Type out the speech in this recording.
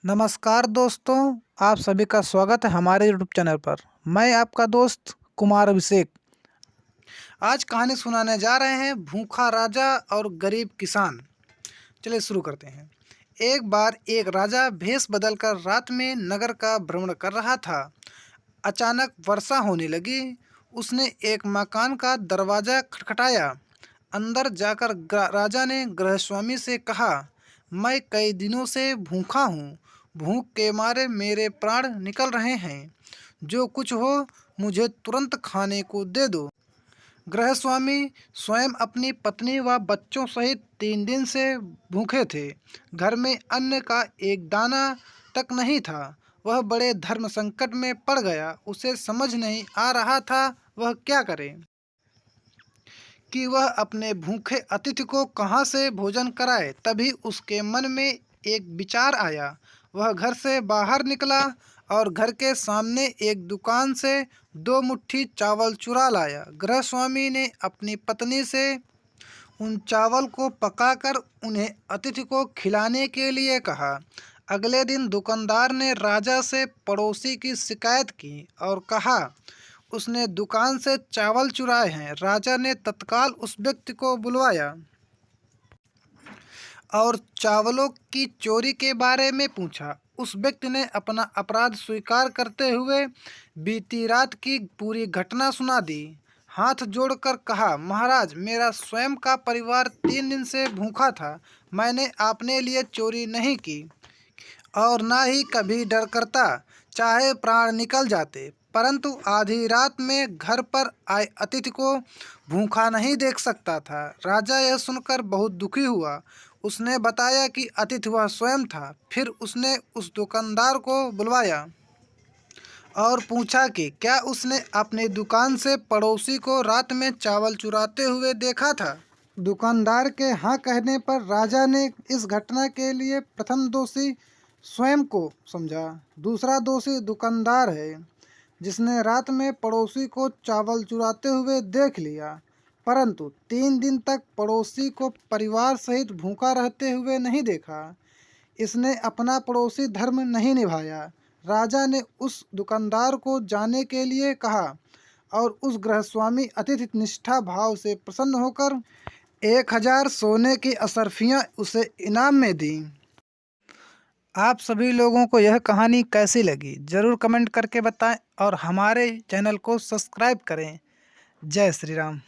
नमस्कार दोस्तों, आप सभी का स्वागत है हमारे यूट्यूब चैनल पर। मैं आपका दोस्त कुमार अभिषेक आज कहानी सुनाने जा रहे हैं भूखा राजा और गरीब किसान। चलिए शुरू करते हैं। एक बार एक राजा भेष बदलकर रात में नगर का भ्रमण कर रहा था। अचानक वर्षा होने लगी। उसने एक मकान का दरवाजा खटखटाया। अंदर जाकर राजा ने गृहस्वामी से कहा, मैं कई दिनों से भूखा हूँ। भूख के मारे मेरे प्राण निकल रहे हैं। जो कुछ हो मुझे तुरंत खाने को दे दो। गृहस्वामी स्वयं अपनी पत्नी व बच्चों सहित 3 दिन से भूखे थे। घर में अन्न का एक दाना तक नहीं था। वह बड़े धर्म संकट में पड़ गया। उसे समझ नहीं आ रहा था वह क्या करे कि वह अपने भूखे अतिथि को कहाँ से भोजन कराए। तभी उसके मन में एक विचार आया। वह घर से बाहर निकला और घर के सामने एक दुकान से 2 मुट्ठी चावल चुरा लाया। गृहस्वामी ने अपनी पत्नी से उन चावल को पकाकर उन्हें अतिथि को खिलाने के लिए कहा। अगले दिन दुकानदार ने राजा से पड़ोसी की शिकायत की और कहा, उसने दुकान से चावल चुराए हैं। राजा ने तत्काल उस व्यक्ति को बुलवाया और चावलों की चोरी के बारे में पूछा। उस व्यक्ति ने अपना अपराध स्वीकार करते हुए बीती रात की पूरी घटना सुना दी। हाथ जोड़कर कहा, महाराज, मेरा स्वयं का परिवार 3 दिन से भूखा था। मैंने अपने लिए चोरी नहीं की और ना ही कभी डर करता, चाहे प्राण निकल जाते। परंतु आधी रात में घर पर आए अतिथि को भूखा नहीं देख सकता था। राजा यह सुनकर बहुत दुखी हुआ। उसने बताया कि अतिथि वह स्वयं था। फिर उसने उस दुकानदार को बुलवाया और पूछा कि क्या उसने अपनी दुकान से पड़ोसी को रात में चावल चुराते हुए देखा था। दुकानदार के हाँ कहने पर राजा ने इस घटना के लिए प्रथम दोषी स्वयं को समझा। दूसरा दोषी दुकानदार है, जिसने रात में पड़ोसी को चावल चुराते हुए देख लिया, परंतु 3 दिन तक पड़ोसी को परिवार सहित भूखा रहते हुए नहीं देखा। इसने अपना पड़ोसी धर्म नहीं निभाया। राजा ने उस दुकानदार को जाने के लिए कहा और उस गृहस्वामी अतिथि निष्ठा भाव से प्रसन्न होकर 1000 सोने की असरफियाँ उसे इनाम में दी। आप सभी लोगों को यह कहानी कैसी लगी ज़रूर कमेंट करके बताएं और हमारे चैनल को सब्सक्राइब करें। जय श्री राम।